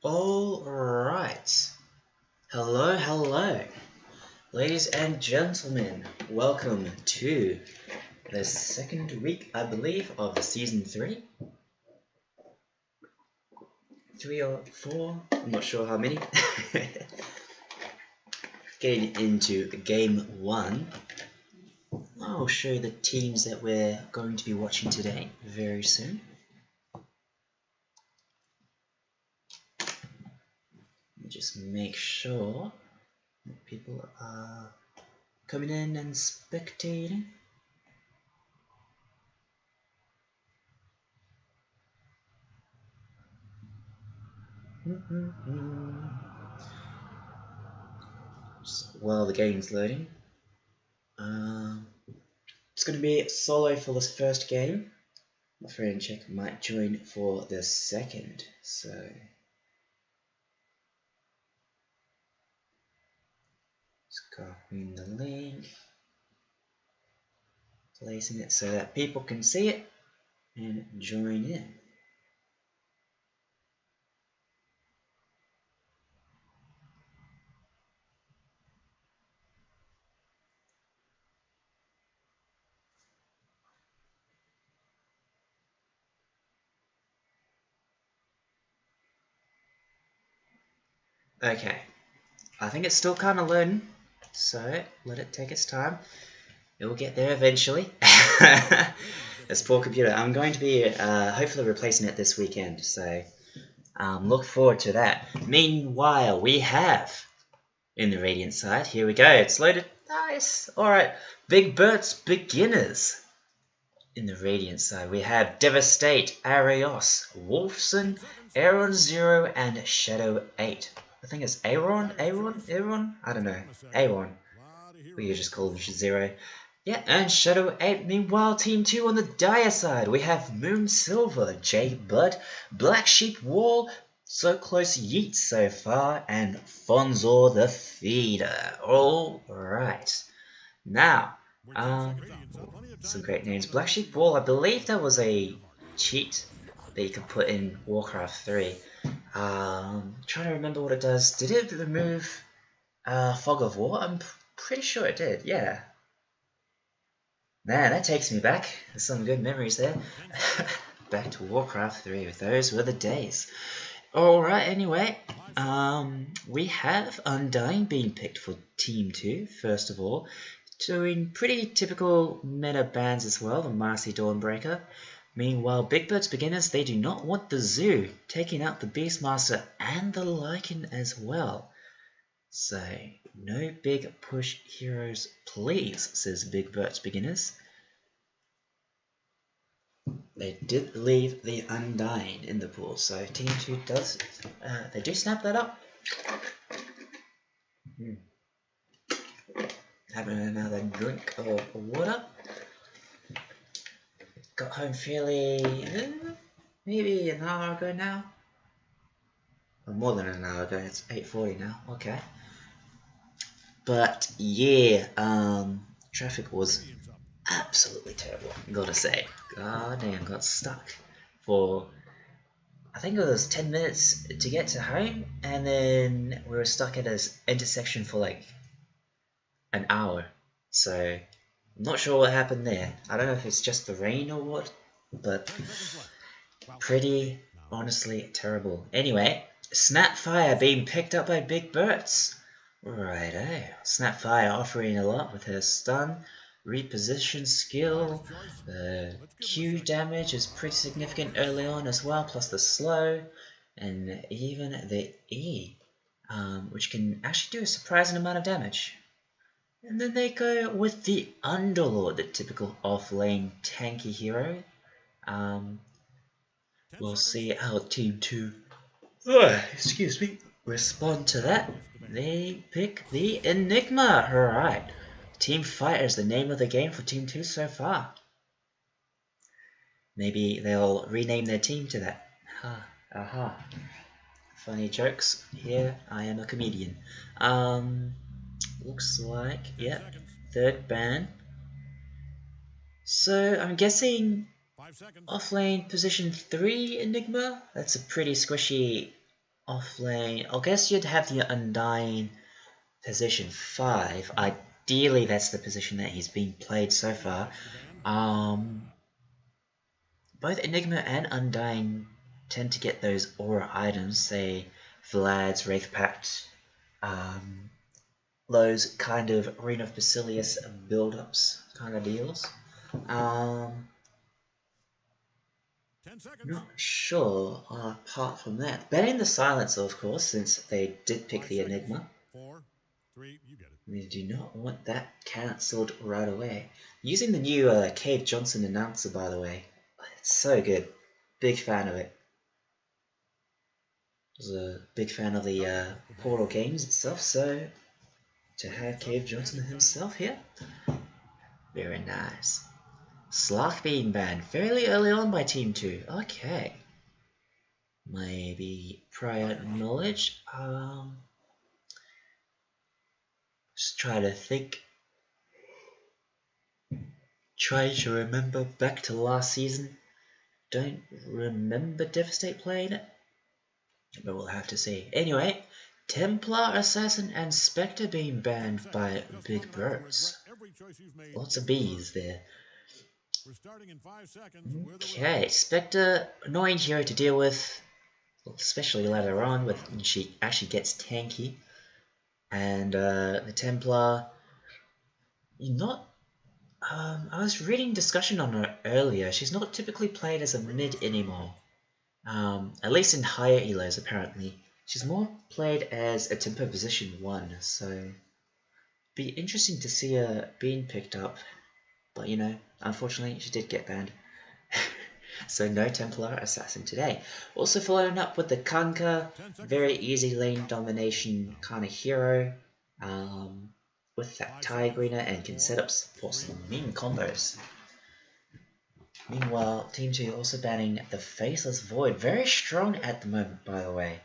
All right. Hello, ladies and gentlemen. Welcome to the second week, I believe, of the season three or four. I'm not sure how many. Getting into game one. I'll show you the teams that we're going to be watching today very soon. Just make sure that people are coming in and spectating. While the game's loading, it's going to be solo for this first game. My friend Chick might join for the second, so just copying the link, placing it so that people can see it and join in. Okay, I think it's still kind of loading, so let it take its time. It will get there eventually. This poor computer. I'm going to be hopefully replacing it this weekend, so look forward to that. Meanwhile, we have in the Radiant side, here we go. It's loaded. Nice. Alright, Big Berts beginners. In the Radiant side, we have Devastate, Arios, Wolfson, Aaron Zero, and Shadow 8. I think it's Aaron? I don't know. Aaron. We just call him Zero. Yeah, and Shadow 8. Meanwhile, Team 2 on the Dire side, we have Moon Silver, J Blood, Black Sheep Wall, So Close Yeet so far, and Fonzor the Feeder. Alright. Now, some great names. Black Sheep Wall, I believe that was a cheat that you could put in Warcraft 3. Trying to remember what it does. Did it remove Fog of War? I'm pretty sure it did, yeah. Man, that takes me back. There's some good memories there. Back to Warcraft 3. Those were the days. Alright, anyway. We have Undying being picked for Team 2, first of all. Doing pretty typical meta bans as well, the Marcy Dawnbreaker. Meanwhile, Big Berts beginners, they do not want the Zoo, taking out the Beastmaster and the Lycan as well. So, no big push heroes please, says Big Berts beginners. They did leave the Undying in the pool, so Team 2 does, they do snap that up. Having another drink of water. Got home fairly, maybe an hour ago now. Or more than an hour ago, it's 8:40 now, okay. But yeah, traffic was absolutely terrible, gotta say. God damn, got stuck for, I think it was 10 minutes to get to home, and then we were stuck at an intersection for like an hour. So, I'm not sure what happened there. I don't know if it's just the rain or what, but pretty, honestly, terrible. Anyway, Snapfire being picked up by Big Berts. Righto. Snapfire offering a lot with her stun, reposition skill, the Q damage is pretty significant early on as well, plus the slow, and even the E, which can actually do a surprising amount of damage. And then they go with the Underlord, the typical off-lane tanky hero. We'll see how Team 2 respond to that. They pick the Enigma. Alright. Team Fighter is the name of the game for Team 2 so far. Maybe they'll rename their team to that. Aha. Funny jokes. Here, I am a comedian. Looks like, yeah, third ban. So, I'm guessing offlane position 3 Enigma? That's a pretty squishy off lane, I guess you'd have the Undying position 5. Ideally, that's the position that he's been played so far. Both Enigma and Undying tend to get those aura items, say Vlad's Wraith Pact, those kind of Reign of Basilius build-ups kind of deals. Not sure, apart from that. Banning the Silencer, of course, since they did pick the Enigma. We do not want that cancelled right away. Using the new Cave Johnson announcer, by the way. It's so good. Big fan of it. I was a big fan of the Portal games itself, so to have Cave Johnson himself here, very nice. Slark being banned fairly early on by Team 2. Okay. Maybe prior knowledge. Just try to think. Try to remember back to last season. Don't remember Devastate playing it, but we'll have to see. Anyway, Templar, Assassin, and Spectre being banned by Big Berts. Lots of B's there. Okay, Spectre, annoying hero to deal with, especially later on when she actually gets tanky. And the Templar, not. I was reading discussion on her earlier. She's not typically played as a mid anymore. At least in higher elos, apparently. She's more played as a tempo position 1, so be interesting to see her being picked up. But you know, unfortunately, she did get banned. So no Templar Assassin today. Also following up with the Kanka, very easy lane domination kind of hero. With that tie greener and can set up for some mean combos. Meanwhile, Team 2 also banning the Faceless Void. Very strong at the moment, by the way.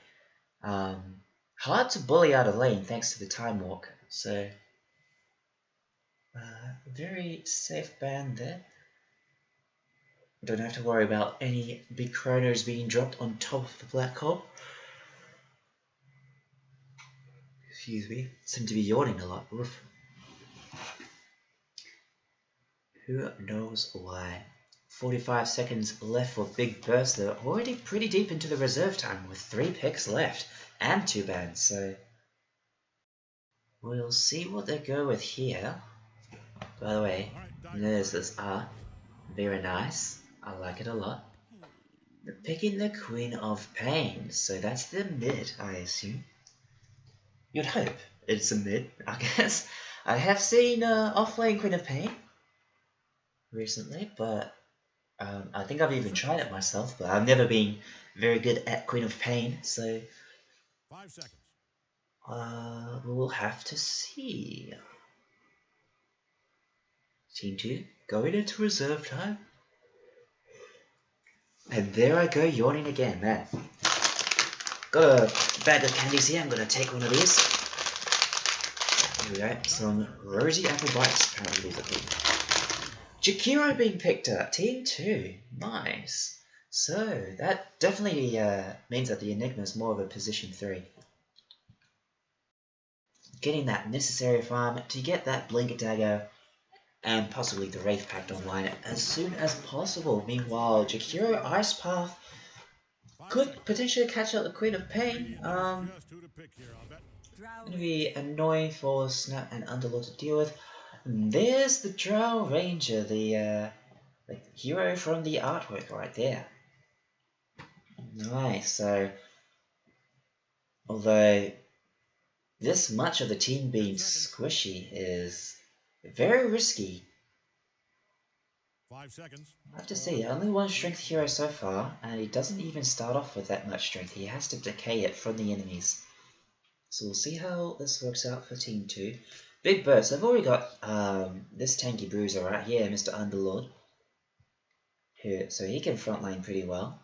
Hard to bully out of lane thanks to the Time Walk. So, very safe ban there. Don't have to worry about any big chronos being dropped on top of the black hole. Excuse me, seem to be yawning a lot. Oof. Who knows why? 45 seconds left for Big Burst. They're already pretty deep into the reserve time with 3 picks left and 2 bans, so we'll see what they go with here. By the way, there's this art. Very nice. I like it a lot. They're picking the Queen of Pain, so that's the mid, I assume. You'd hope it's a mid, I guess. I have seen off-lane Queen of Pain recently, but I think I've even tried it myself, but I've never been very good at Queen of Pain, so 5 seconds. We'll have to see. Team 2 going into reserve time. And there I go, yawning again, man. Got a bag of candies here, I'm gonna take one of these. Here we go, some Rosy Apple Bites, apparently these are good. Jakiro being picked up, Team 2, nice. So, that definitely means that the Enigma is more of a position 3. Getting that necessary farm to get that Blink Dagger and possibly the Wraith Pact online as soon as possible. Meanwhile, Jakiro Ice Path could potentially catch up the Queen of Pain. Gonna be annoying for Snap and Underlord to deal with. And there's the Drow Ranger, the hero from the artwork right there. Nice, so although this much of the team being squishy is very risky. 5 seconds. I have to say, only one strength hero so far, and he doesn't even start off with that much strength. He has to decay it from the enemies. So we'll see how this works out for Team 2. Big Berts, I've already got this tanky bruiser right here, Mr. Underlord. So he can frontline pretty well.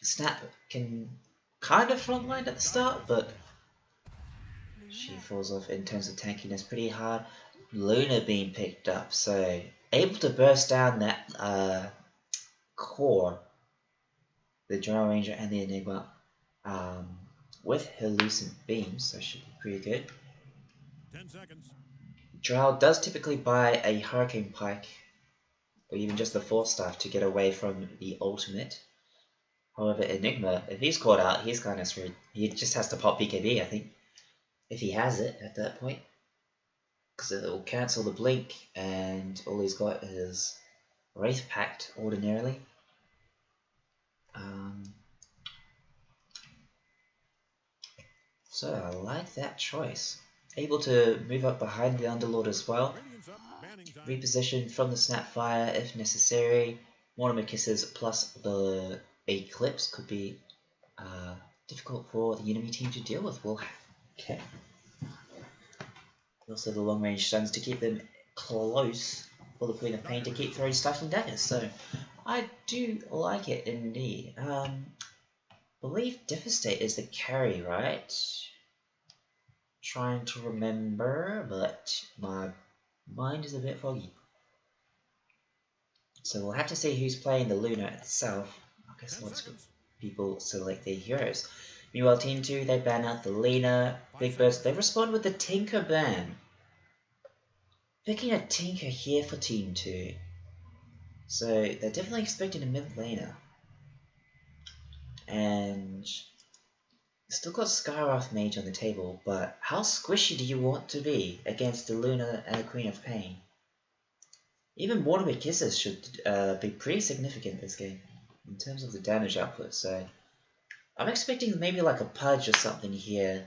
Snap can kind of frontline at the start, but she falls off in terms of tankiness pretty hard. Luna being picked up, so able to burst down that core, the Drow Ranger and the Enigma, with Hallucent Beam, so should be pretty good. 10 seconds. Drow does typically buy a Hurricane Pike, or even just the Force Staff to get away from the ultimate. However, Enigma, if he's caught out, he's kind of screwed. He just has to pop BKB, I think, if he has it at that point. Because it will cancel the blink, and all he's got is Wraith Pact ordinarily. So I like that choice. Able to move up behind the Underlord as well. Reposition from the Snapfire if necessary. Mortimer Kisses plus the Eclipse could be difficult for the enemy team to deal with. Well, okay. Also the long range stuns to keep them close for the Queen of Pain to keep throwing Stifling Daggers. So I do like it indeed. Believe Devastate is the carry, right? Trying to remember, but my mind is a bit foggy. So we'll have to see who's playing the Luna itself. I guess once people select their heroes. Meanwhile, Team 2, they ban out the Lena. Big Berts, they respond with the Tinker ban. Picking a Tinker here for Team 2. So they're definitely expecting a mid laner. And still got Skyroth Mage on the table, but how squishy do you want to be against the Luna and the Queen of Pain? Even Mortimer Kisses should be pretty significant this game in terms of the damage output, so I'm expecting maybe like a Pudge or something here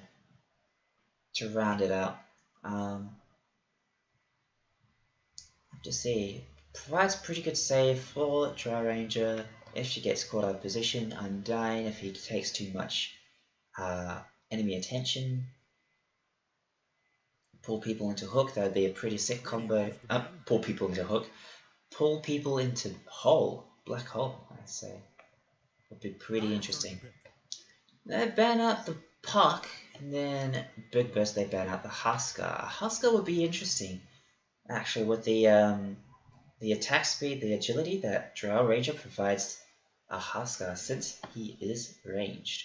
to round it out. Have to see. Provides pretty good save for Dry Ranger if she gets caught out of position. Undying if he takes too much enemy attention. Pull people into hook, that would be a pretty sick combo. Pull people into hook. Pull people into hole. Black hole, I'd say. Would be pretty interesting. They ban out the Puck, and then Big Burst they ban out the Husker. Husker would be interesting, actually, with the attack speed, the agility that Drow Ranger provides a Husker since he is ranged.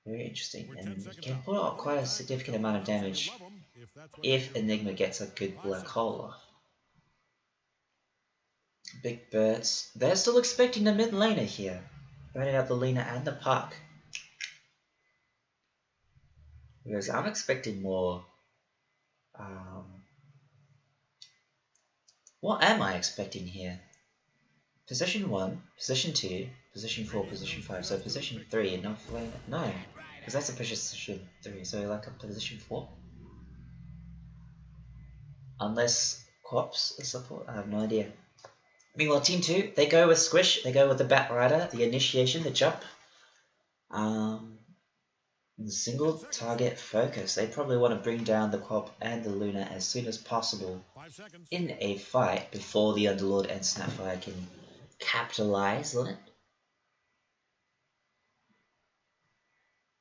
Very interesting, and he can put out quite a significant amount of damage if Enigma gets a good Black Hole off. Big Berts, they're still expecting the mid laner here. Banning out the Lena and the Puck. Because I'm expecting more. What am I expecting here? Position 1, Position 2, Position 4, Position 5. So Position 3, enough lane. No, because that's a Position 3. So like a Position 4? Unless Corpse is support? I have no idea. Meanwhile, Team 2, they go with Squish. They go with the Bat Rider, the initiation, the jump. Single target focus. They probably want to bring down the Quap and the Luna as soon as possible in a fight before the Underlord and Snapfire can capitalize on it.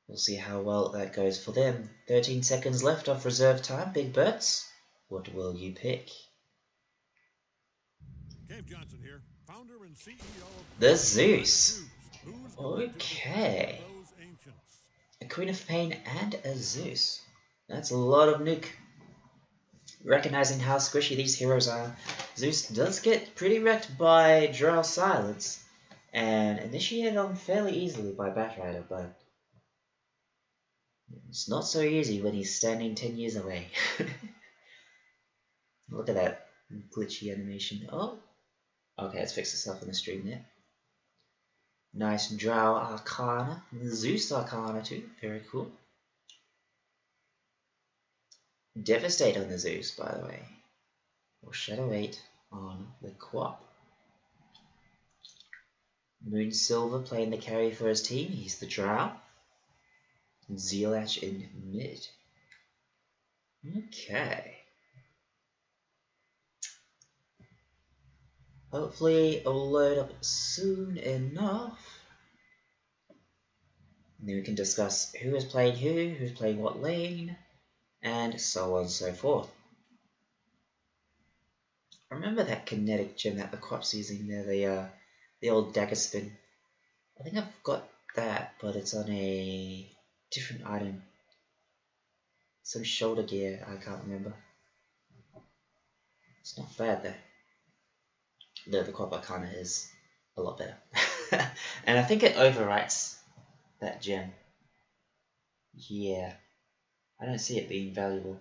We'll see how well that goes for them. 13 seconds left of reserve time. Big Berts, what will you pick? Johnson here, founder and CEO of the Zeus. Okay. A Queen of Pain and a Zeus. That's a lot of nuke. Recognizing how squishy these heroes are, Zeus does get pretty wrecked by Drow Silence and initiated on fairly easily by Batrider, but it's not so easy when he's standing 10 years away. Look at that glitchy animation. Oh, okay, it's fixed itself in the stream there. Nice Drow Arcana, Zeus Arcana too, very cool. Devastate on the Zeus, by the way. Or Shadow 8 on the Quap. Moon Silver playing the carry for his team, he's the Drow. Zealach in mid. Okay. Hopefully it'll load up soon enough. And then we can discuss who is playing who's playing what lane, and so on and so forth. Remember that kinetic gem that the Quap's using there, the old dagger spin. I think I've got that, but it's on a different item. Some shoulder gear, I can't remember. It's not bad though. The Quad Arcana is a lot better. And I think it overwrites that gem. Yeah. I don't see it being valuable.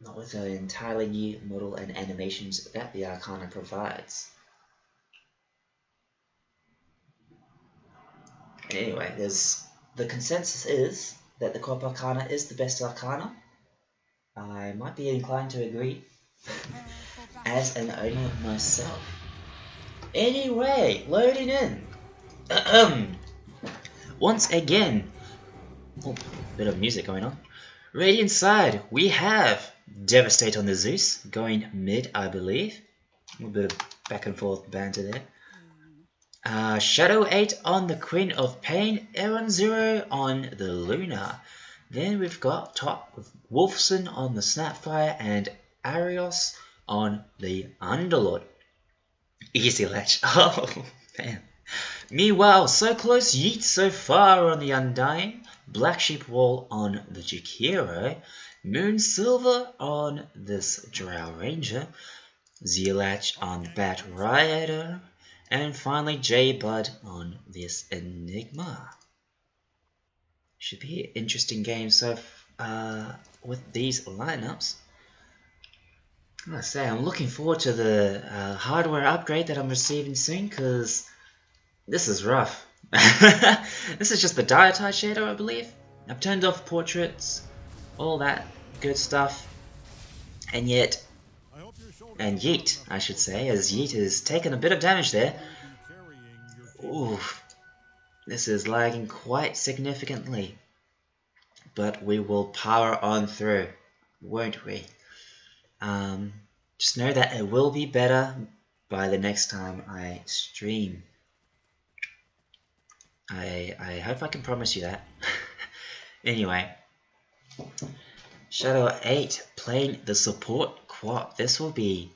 Not with the entirely new model and animations that the Arcana provides. And anyway, the consensus is that the Quad Arcana is the best Arcana. I might be inclined to agree, as an owner myself. Anyway, loading in. Once again, oh, bit of music going on. Radiant side, we have Devastate on the Zeus, going mid, I believe. A little bit of back and forth banter there. Shadow 8 on the Queen of Pain, Aaron 0 on the Luna. Then we've got top with Wolfson on the Snapfire and Arios on the Underlord. Easy latch. Oh, man. Meanwhile, so close Yeet so far on the Undying. Black Sheep Wall on the Jakiro. Moon Silver on this Drow Ranger. Zealach on Bat Rider. And finally J-Bud on this Enigma. Should be an interesting game so with these lineups. I must say, I'm looking forward to the hardware upgrade that I'm receiving soon, because this is rough. This is just the Dietite shader, I believe. I've turned off portraits, all that good stuff, and yet, and Yeet, I should say, as Yeet has taken a bit of damage there. Ooh, this is lagging quite significantly, but we will power on through, won't we? Just know that it will be better by the next time I stream. I hope I can promise you that. Anyway, Shadow 8 playing the support quad. This will be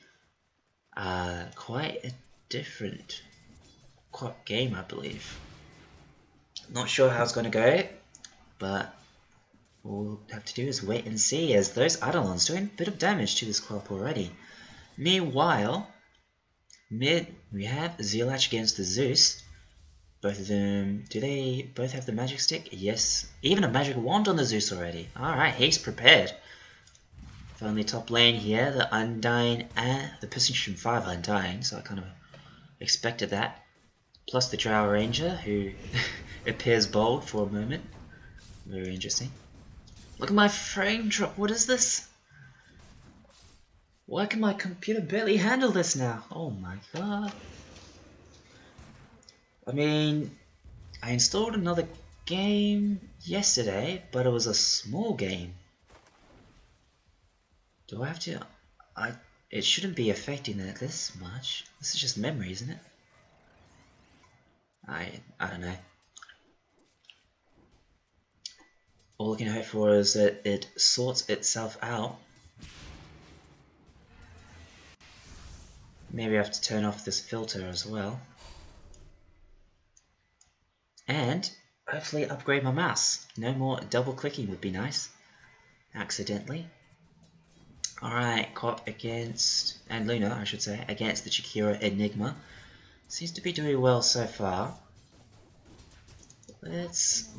quite a different quad game, I believe. Not sure how it's going to go, but all we'll have to do is wait and see, as those Eidolons doing a bit of damage to this club already. Meanwhile, mid we have Zealach against the Zeus. Both of them, do they both have the magic stick? Yes. Even a magic wand on the Zeus already. Alright, he's prepared. Finally top lane here, the Undying and the position 5 Undying, so I kind of expected that. Plus the Drow Ranger, who appears bold for a moment. Very interesting. Look at my frame drop, what is this? Why can my computer barely handle this now? Oh my god. I mean, I installed another game yesterday, but it was a small game. Do I have to... it shouldn't be affecting it this much. This is just memory, isn't it? I don't know. All I can hope for is that it sorts itself out. Maybe I have to turn off this filter as well. And hopefully upgrade my mouse. No more double clicking would be nice. Accidentally. Alright, Cop against, and Luna I should say, against the Chikira Enigma. Seems to be doing well so far. Let's,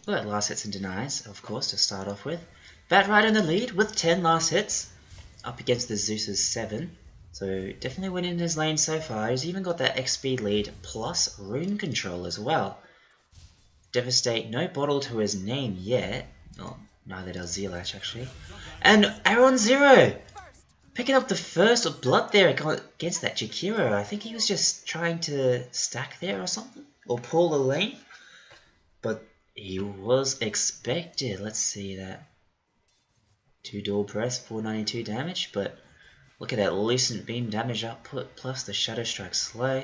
well, last hits and denies, of course, to start off with. Bat Rider in the lead with 10 last hits. Up against the Zeus's 7. So definitely winning his lane so far. He's even got that XP lead plus rune control as well. Devastate, no bottle to his name yet. Oh, neither does Zealach actually. And Aaron 0! Picking up the first blood there against that Jakiro. I think he was just trying to stack there or something. Or pull the lane. But he was expected. Let's see that. 2 dual press, 492 damage, but look at that Lucent Beam damage output plus the Shadow Strike slow.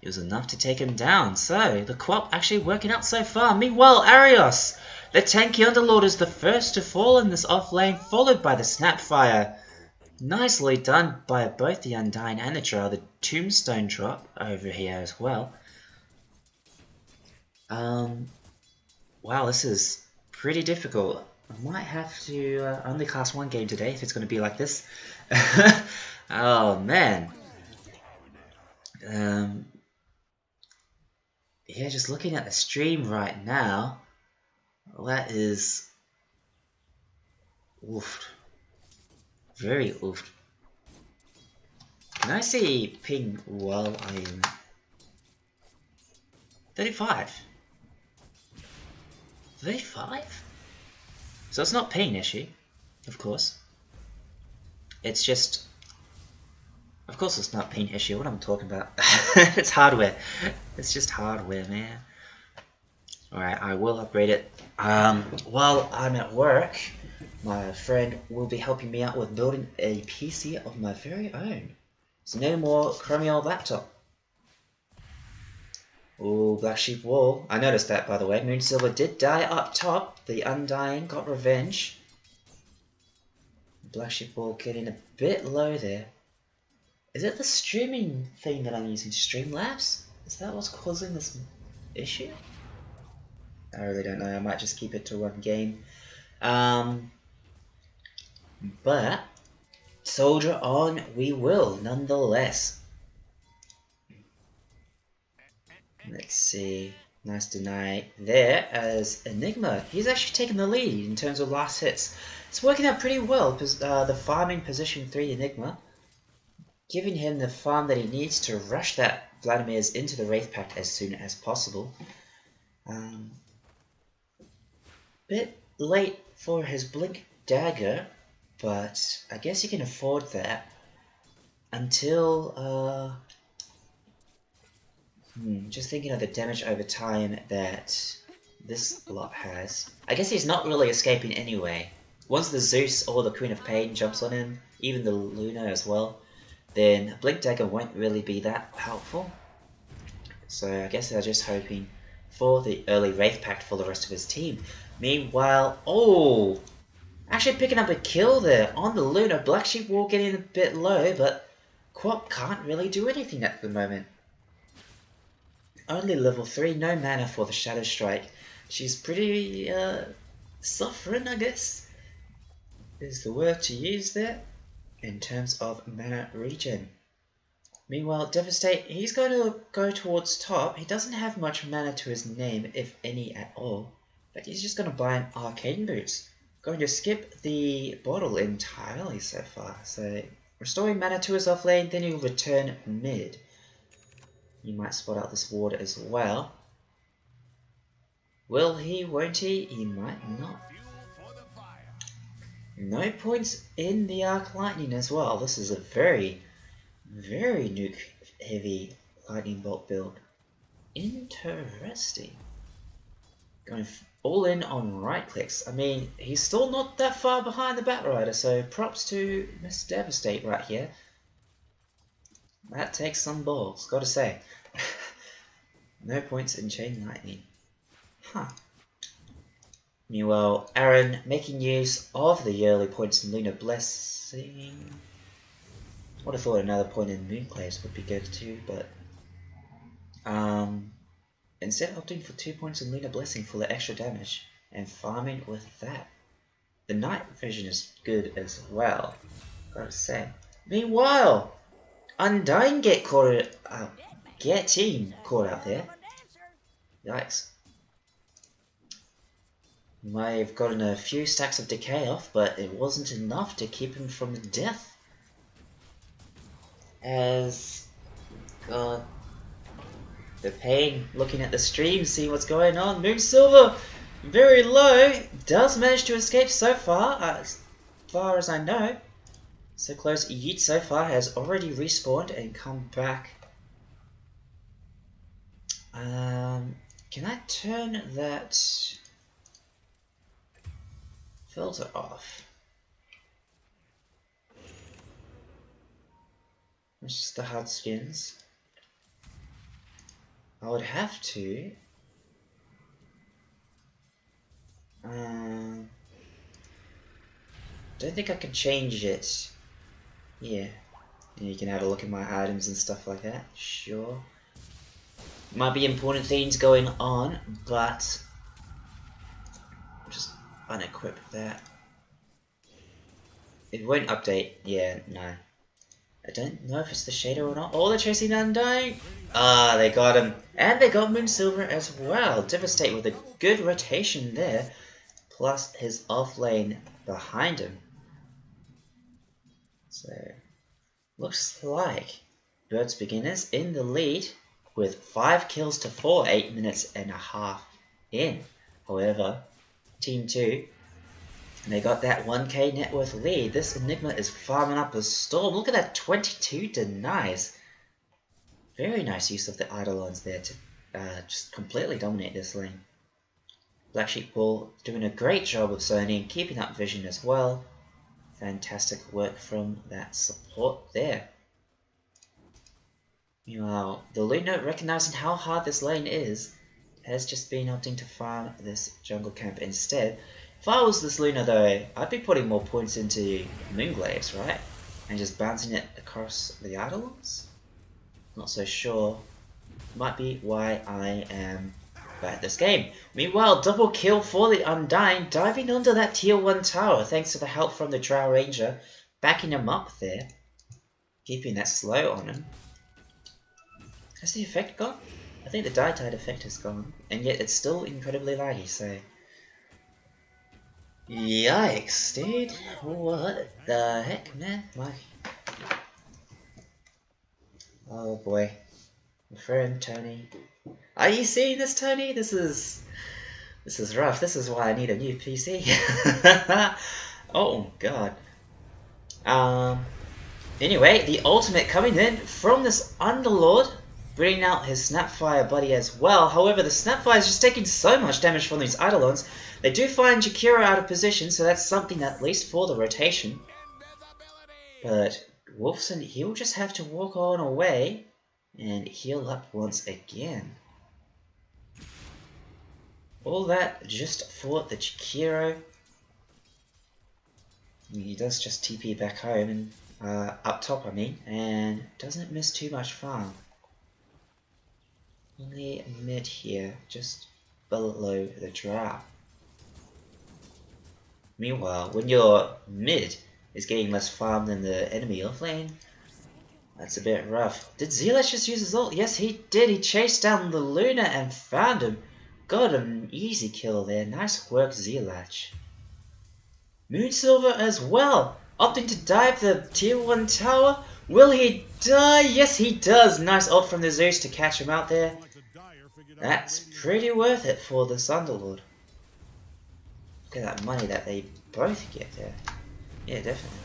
It was enough to take him down. So the co-op actually working out so far. Meanwhile, Arios, the tanky Underlord, is the first to fall in this off lane, followed by the Snapfire. Nicely done by both the Undying and the Trial. The Tombstone drop over here as well. Wow, this is pretty difficult. I might have to only cast one game today if it's going to be like this. Oh man. Yeah, just looking at the stream right now, that is oof. Very oofed. Can I see ping while I am 35? 35? So it's not ping issue, of course. It's just, of course it's not ping issue, what I'm talking about. It's hardware. It's just hardware, man. Alright, I will upgrade it. While I'm at work, my friend will be helping me out with building a PC of my very own. So no more crummy old laptop. Ooh, Black Sheep Wall. I noticed that, by the way. Moonsilver did die up top. The Undying got revenge. Black Sheep Wall getting a bit low there. Is it the streaming thing that I'm using? Streamlabs? Is that what's causing this issue? I really don't know. I might just keep it to one game. But soldier on we will, nonetheless. Let's see. Nice deny there as Enigma. He's actually taken the lead in terms of last hits. It's working out pretty well because the farming position 3 Enigma, giving him the farm that he needs to rush that Vladimir's into the Wraith Pact as soon as possible. Bit late for his Blink Dagger, but I guess he can afford that until just thinking of the damage over time that this lot has. I guess he's not really escaping anyway. Once the Zeus or the Queen of Pain jumps on him, even the Luna as well, then Blink Dagger won't really be that helpful. So I guess they're just hoping for the early Wraith Pact for the rest of his team. Meanwhile, oh! Actually picking up a kill there on the Luna. Black Sheep Wall getting a bit low, but Quap can't really do anything at the moment. Only level 3, no mana for the Shadow Strike. She's pretty suffering, I guess, is the word to use there, in terms of mana regen. Meanwhile, Devastate, he's going to go towards top. He doesn't have much mana to his name, if any at all, but he's just going to buy an Arcane Boots. Going to skip the bottle entirely so far, so restoring mana to his off lane, then he'll return mid. You might spot out this ward as well. Will he, won't he? He might not. No points in the Arc Lightning as well. This is a very, very nuke heavy Lightning Bolt build. Interesting. Going all in on right clicks. I mean, he's still not that far behind the Bat Rider, so props to Mr. Devastate right here. That takes some balls, gotta say. No points in Chain Lightning. Huh. Meanwhile, Aaron making use of the early points in Lunar Blessing. Would have thought another point in Moonclaves would be good too, but instead opting for 2 points in Lunar Blessing for the extra damage and farming with that. The night vision is good as well, gotta say. Meanwhile, Undying getting caught out there. Yikes. May have gotten a few stacks of decay off, but it wasn't enough to keep him from death. As God, the pain looking at the stream, seeing what's going on. Moonsilver very low, does manage to escape so far as I know. So close. Yeet so far has already respawned and come back. Can I turn that filter off? It's just the hard skins. I would have to. Don't think I can change it Yeah. You can have a look at my items and stuff like that. Sure. Might be important things going on, but I'll just unequip that. It won't update. Yeah, no. I don't know if it's the shader or not. Oh, they're chasing Undying! Ah, they got him. And they got Moonsilver as well. Devastate with a good rotation there. Plus his off lane behind him. So, looks like Berts Beginners in the lead with 5 kills to 4, 8 minutes and a half in. However, Team 2, they got that 1k net worth lead. This Enigma is farming up a storm. Look at that, 22 denies. Very nice use of the Eidolons there to just completely dominate this lane. Black Sheep Bull doing a great job of zoning, keeping up vision as well. Fantastic work from that support there. Meanwhile, the Luna, recognizing how hard this lane is, has just been opting to farm this jungle camp instead. If I was this Luna though, I'd be putting more points into Moonglaves, right? And just bouncing it across the Eidolons? Not so sure. Might be why I am bad at this game. Meanwhile, double kill for the Undying, diving onto that tier 1 tower thanks to the help from the Drow Ranger, backing him up there, keeping that slow on him. Has the effect gone? I think the Die Tide effect has gone, and yet it's still incredibly laggy, so... Yikes, dude. What the heck, man? Like... Oh boy. My friend Tony. Are you seeing this, Tony? This is rough. This is why I need a new PC. Oh god. Anyway, the ultimate coming in from this Underlord, bringing out his Snapfire buddy as well. However, the Snapfire is just taking so much damage from these Eidolons. They do find Jakiro out of position, so that's something at least for the rotation. But Wolfson, he'll just have to walk on away and heal up once again. All that just for the Jakiro. He does just TP back home and up top, I mean, and doesn't miss too much farm. Only mid here, just below the Drow. Meanwhile, when your mid is getting less farm than the enemy offlane, that's a bit rough. Did Zealous just use his ult? Yes, he did. He chased down the Luna and found him. Got an easy kill there. Nice work, Zealach. Moonsilver as well, opting to dive the tier 1 tower. Will he die? Yes, he does. Nice ult from the Zeus to catch him out there. That's pretty worth it for the Underlord. Look at that money that they both get there. Yeah, definitely.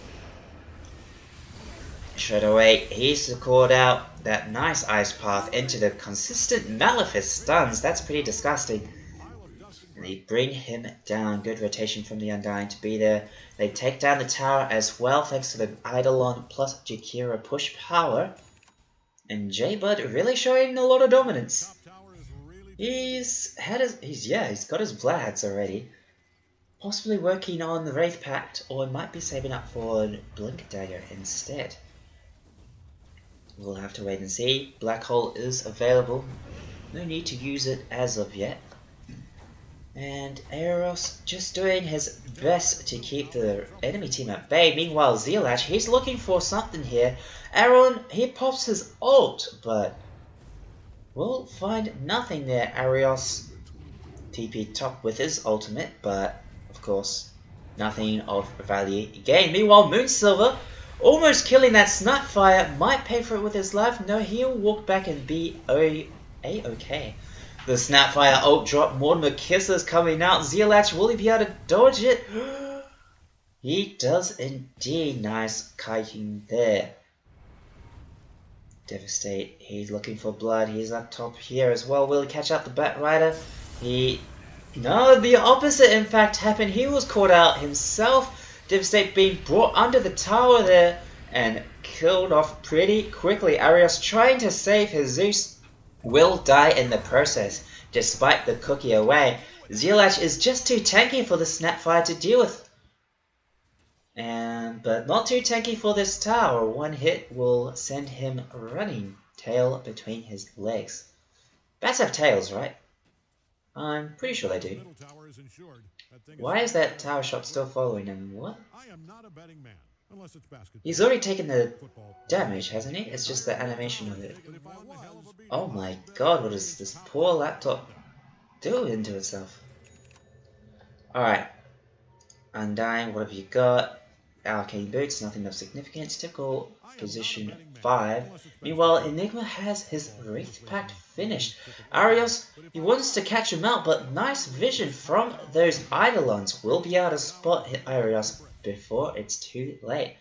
Straight away, he's called out that nice ice path into the consistent Malefice stuns. That's pretty disgusting. And they bring him down. Good rotation from the Undying to be there. They take down the tower as well thanks to the Eidolon plus Jakiro push power. And J-Bud really showing a lot of dominance. He's got his Vlads already. Possibly working on the Wraith Pact, or might be saving up for Blink Dagger instead. We'll have to wait and see. Black Hole is available. No need to use it as of yet. And Eros just doing his best to keep the enemy team at bay. Meanwhile, Zealach, he's looking for something here. Aaron, he pops his ult, but we'll find nothing there. Arios TP top with his ultimate, but of course, nothing of value gained. Meanwhile, Moonsilver almost killing that Snapfire, might pay for it with his life. No, he'll walk back and be A-okay. The Snapfire ult drop, Mortimer Kisses coming out. Zealach, will he be able to dodge it? He does indeed. Nice kiting there. Devastate, he's looking for blood. He's up top here as well. Will he catch up the Bat Rider? No, the opposite in fact happened. He was caught out himself. Devastate being brought under the tower there and killed off pretty quickly. Arios trying to save his Zeus will die in the process despite the cookie away. Zealach is just too tanky for the Snapfire to deal with. But not too tanky for this tower. One hit will send him running, tail between his legs. Bats have tails, right? I'm pretty sure they do. Why is that tower shot still following him? What? He's already taken the damage, hasn't he? It's just the animation of it. Oh my god, what is this poor laptop doing to itself? Alright. Undying, what have you got? Arcane Boots, nothing of significance. Typical position 5. Meanwhile, Enigma has his Wraith Pact finished. Arios, he wants to catch him out, but nice vision from those Eidolons. Will be able to spot Arios before it's too late.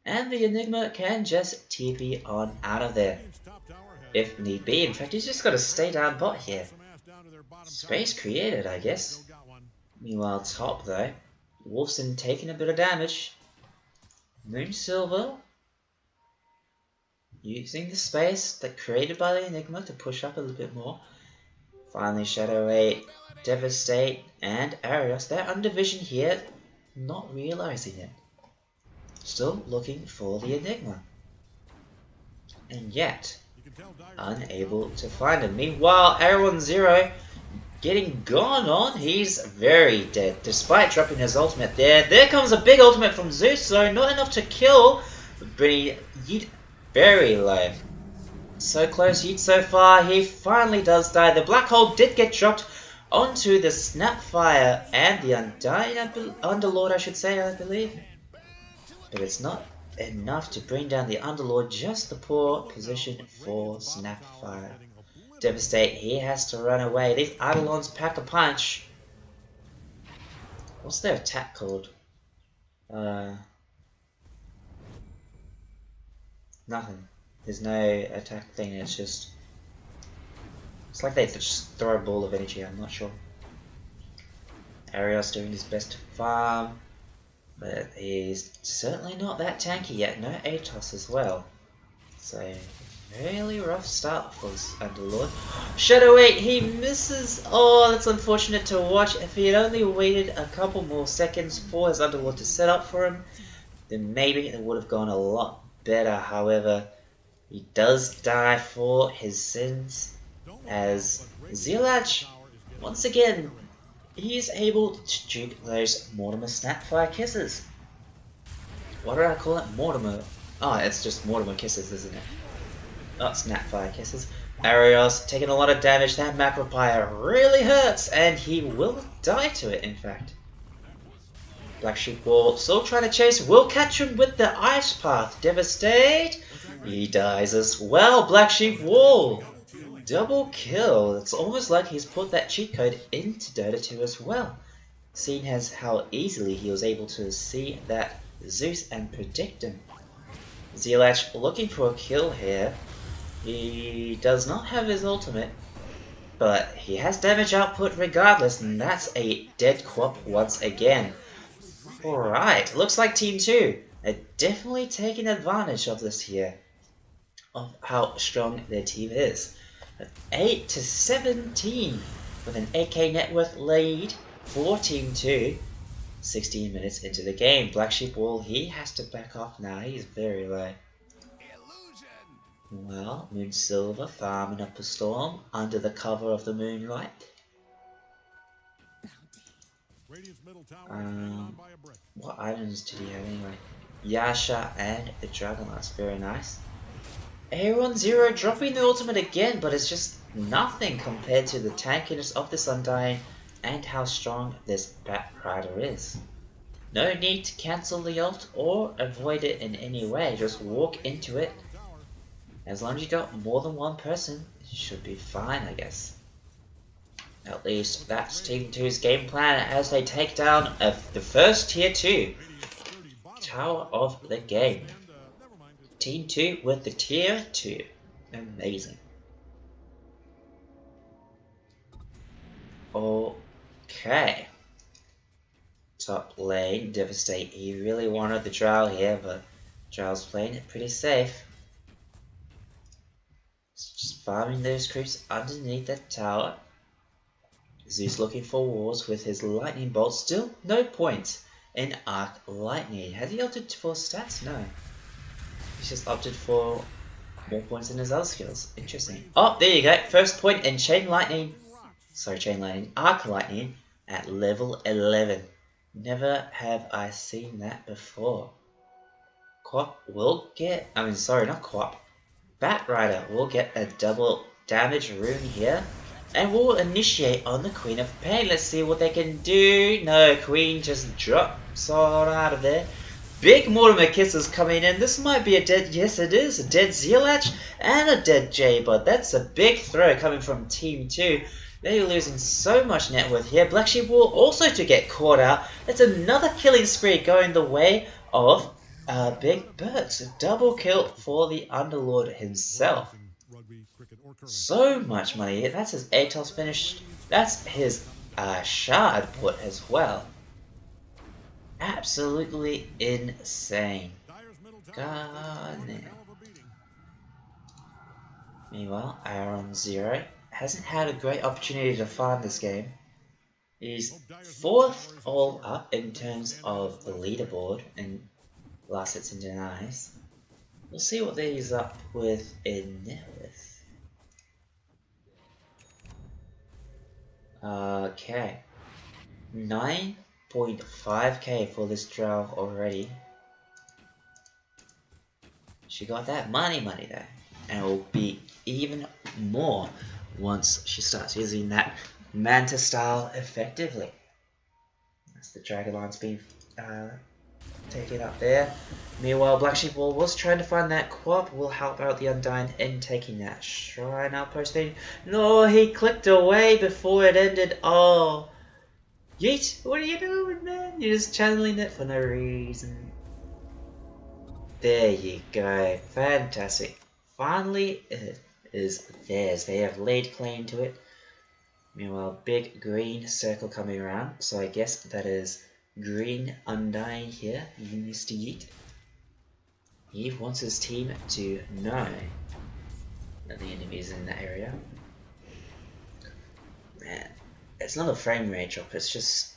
And the Enigma can just TP on out of there, if need be. In fact, he's just got to stay down bot here. Space created, I guess. Meanwhile, top though, Wolfson taking a bit of damage. Moonsilver using the space that created by the Enigma to push up a little bit more. Finally, Shadow 8, Devastate, and Arios. They're under vision here, not realizing it. Still looking for the Enigma. And yet, unable to find him. Meanwhile, Aeron Zero getting gone on. He's very dead, despite dropping his ultimate there. There comes a big ultimate from Zeus, so not enough to kill, but bringing Yeet very low. So close, Yeet so far. He finally does die. The black hole did get dropped onto the Snapfire and the Undying Underlord, I should say, I believe. But it's not enough to bring down the Underlord, just the poor position for Snapfire. Devastate, he has to run away. These Eidolons pack a punch. What's their attack called? Nothing. There's no attack thing, it's just... It's like they just throw a ball of energy, I'm not sure. Arios doing his best to farm, but he's certainly not that tanky yet. No Atos as well. So... really rough start for this Underlord. Shadow 8, he misses. Oh, that's unfortunate to watch. If he had only waited a couple more seconds for his Underlord to set up for him, then maybe it would have gone a lot better. However, he does die for his sins, as Zealach, once again, he is able to duke those Mortimer Snapfire Kisses. What did I call it? Mortimer. Oh, it's just Mortimer Kisses, isn't it? Not Snapfire Kisses. Arios taking a lot of damage. That Macropire really hurts, and he will die to it, in fact. Black Sheep Wall still trying to chase. Will catch him with the Ice Path. Devastate. He dies as well. Black Sheep Wall. Double kill. It's almost like he's put that cheat code into Dota 2 as well. Seeing as how easily he was able to see that Zeus and predict him. Zealach looking for a kill here. He does not have his ultimate, but he has damage output regardless, and that's a dead Quap once again. Alright, looks like Team 2 are definitely taking advantage of this here, of how strong their team is. 8-17 with an 8k net worth lead for Team 2. 16 minutes into the game. Black Sheep Wall, he has to back off now, he's very low. Well, Moonsilver farming up a storm under the cover of the moonlight. What items did he have anyway? Yasha and the Dragon Lance, very nice. Aeron Zero dropping the ultimate again, but it's just nothing compared to the tankiness of this Undying and how strong this Bat Rider is. No need to cancel the ult or avoid it in any way, just walk into it. As long as you got more than one person, it should be fine, I guess. At least that's Team 2's game plan as they take down the first Tier 2 tower of the game. Team 2 with the Tier 2. Amazing. Okay. Top lane, Devastate. He really wanted the Drow here, but Drow's playing it pretty safe. Just farming those creeps underneath that tower. Zeus looking for walls with his lightning bolt. Still no points. in Arc Lightning. Has he opted for stats? No. He's just opted for more points in his other skills. Interesting. Oh, there you go. First point in Chain Lightning. Sorry, Chain Lightning. Arc Lightning at level 11. Never have I seen that before. Quap will get... I mean, sorry, not Quap. Bat Rider will get a double damage rune here. And we'll initiate on the Queen of Pain. Let's see what they can do. No, Queen just drops all out of there. Big Mortimer Kisses coming in. This might be a dead... Yes, it is. A dead Zealach and a dead J-Bud. That's a big throw coming from Team 2. They're losing so much net worth here. Black Sheep will also to get caught out. It's another killing spree going the way of Big Berts. A double kill for the Underlord himself. So much money. That's his Atos finished. That's his shard put as well. Absolutely insane. God damn. Meanwhile, Aaron Zero hasn't had a great opportunity to farm this game. He's 4th all up in terms of the leaderboard and last hits and denies. We'll see what he's up with in net worth. Okay, 9.5k for this drow already. She got that money there, and it will be even more once she starts using that Manta style effectively. That's the Dragonlance being taken up there. Meanwhile, Black Sheep was trying to find that Quap. Will help out the Undyne in taking that Shrine Outpost thing. No, he clicked away before it ended. Oh, yeet! What are you doing, man? You're just channeling it for no reason. There you go. Fantastic. Finally, it is theirs. They have laid claim to it. Meanwhile, big green circle coming around. So I guess that is green Undyne here. Mr. Yeet. He wants his team to know that the enemy is in that area. Man, it's not a frame rate drop. It's just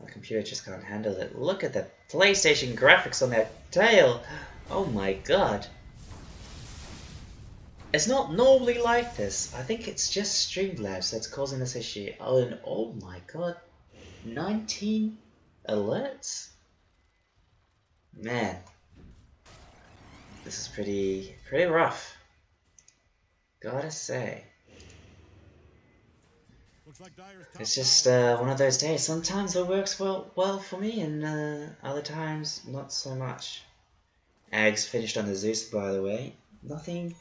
my computer just can't handle it. Look at the PlayStation graphics on that tail. Oh my god. It's not normally like this. I think it's just Streamlabs that's causing this issue. Oh, and oh my god. 19 alerts? Man. This is pretty rough. Gotta say. It's just one of those days. Sometimes it works well for me, and other times not so much. Ags finished on the Zeus, by the way. Nothing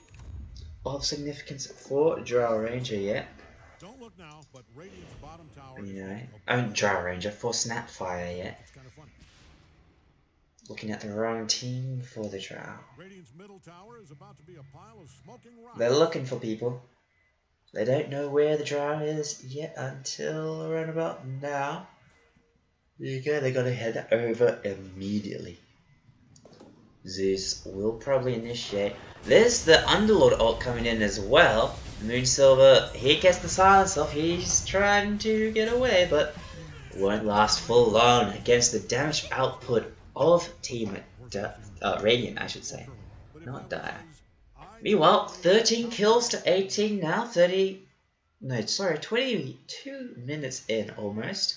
of significance for Drow Ranger yet. Don't look now, but Radiant's bottom tower. You know, I mean Drow Ranger for Snapfire yet. Looking at the wrong team for the Drow. Radiant's middle tower is about to be a pile of smoking rocks. They're looking for people. They don't know where the Drow is yet until around about now. There you go, they gotta head over immediately. Zeus will probably initiate. There's the Underlord ult coming in as well. Moonsilver, he gets the silence off. He's trying to get away, but won't last full long against the damage output of Team Radiant, I should say. Not Dire. Meanwhile, 13 kills to 18 now. 22 minutes in almost.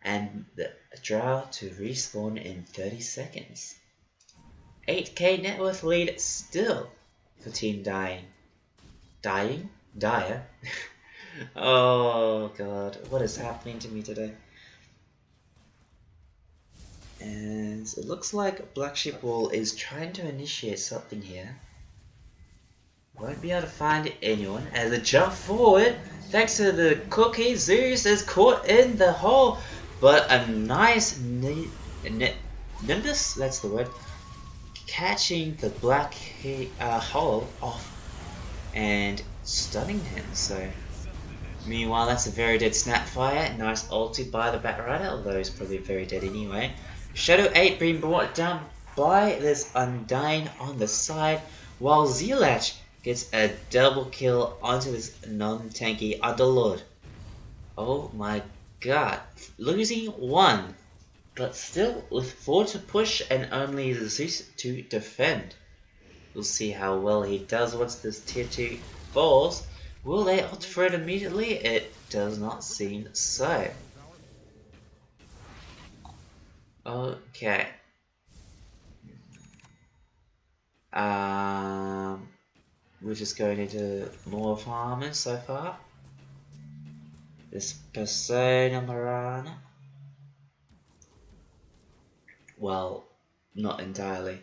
And the Drow to respawn in 30 seconds. 8k net worth lead still for Team Dire. Oh god, what is happening to me today? And it looks like Black Sheep Wall is trying to initiate something here. Won't be able to find anyone as a jump forward. Thanks to the cookie, Zeus is caught in the hole. But a nice Nimbus, that's the word, catching the black hole off and stunning him. So meanwhile, that's a very dead Snapfire. Nice ulti by the Bat Rider, although he's probably very dead anyway. Shadow 8 being brought down by this Undyne on the side, while Zealach gets a double kill onto this non-tanky Underlord. Oh my god. Losing one but still with 4 to push and only Zeus to defend. We'll see how well he does once this tier 2 falls. Will they opt for it immediately? It does not seem so. Okay. We're just going into more farming so far. This Persona Marana. Well, not entirely.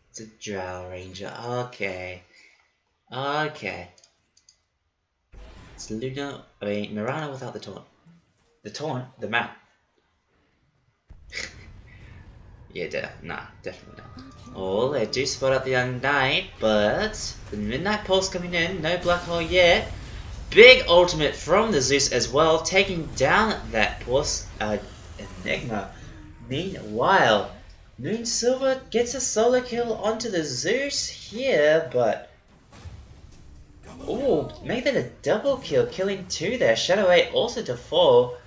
It's a Drow Ranger. Okay. Okay. It's Luna. I mean, Marana without the taunt. The taunt? The map. Yeah, nah, definitely not. Oh, they do spot up the Undying, but the Midnight Pulse coming in, no Black Hole yet. Big ultimate from the Zeus as well, taking down that Pulse Enigma. Meanwhile, Moon Silver gets a solo kill onto the Zeus here, but oh, make that a double kill, killing 2 there. Shadow 8 also to fall,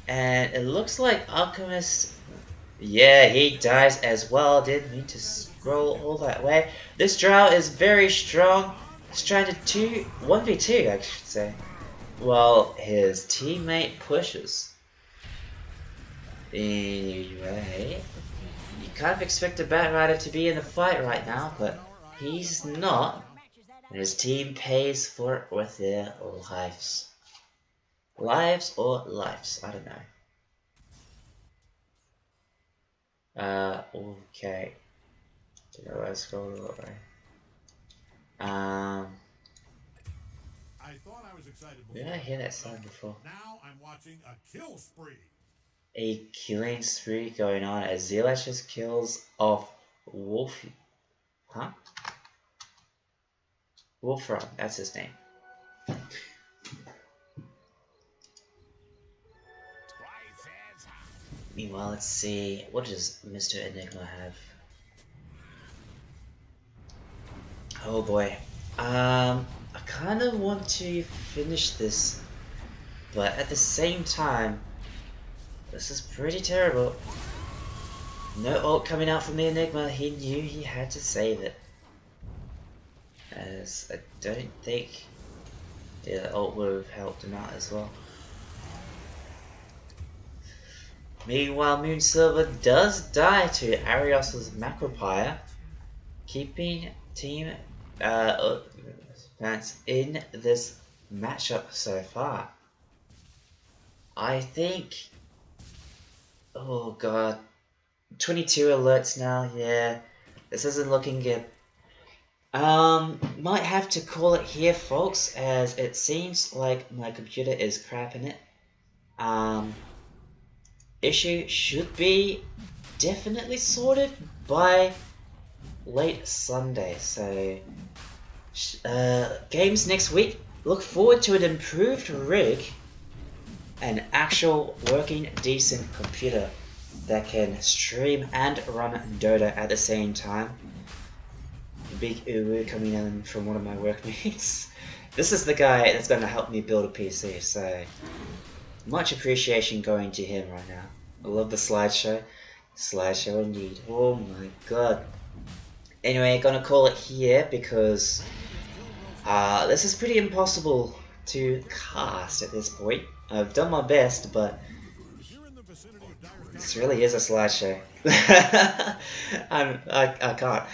and it looks like Alchemist. Yeah, he dies as well. Didn't mean to scroll all that way. This Drow is very strong. He's trying to 1v2, I should say. While his teammate pushes. Anyway, you kind of expect a Bat Rider to be in the fight right now, but he's not. And his team pays for it with their lives. Lives or lives, I don't know. Okay. Don't know where I scrolled all the way. I thought I was excited before. Did I hear that sound before? Now I'm watching a kill spree. A killing spree going on as Zelash just kills off Wolfie. Huh? Wolfram, that's his name. Meanwhile, let's see, what does Mr. Enigma have? Oh boy. I kind of want to finish this, but at the same time, this is pretty terrible. No ult coming out from the Enigma, he knew he had to save it. As I don't think the ult would have helped him out as well. Meanwhile, Moon Silver does die to Arios' Macropire, keeping Team Vance in this matchup so far. I think, oh god, 22 alerts now, yeah, this isn't looking good. Might have to call it here, folks, as it seems like my computer is crapping it. Issue should be definitely sorted by late Sunday, so games next week. Look forward to an improved rig, an actual working decent computer that can stream and run Dota at the same time. Big uwu coming in from one of my workmates. This is the guy that's going to help me build a PC, so much appreciation going to him right now. I love the slideshow. Slideshow indeed. Oh my god. Anyway, gonna call it here because this is pretty impossible to cast at this point. I've done my best, but this really is a slideshow. I can't.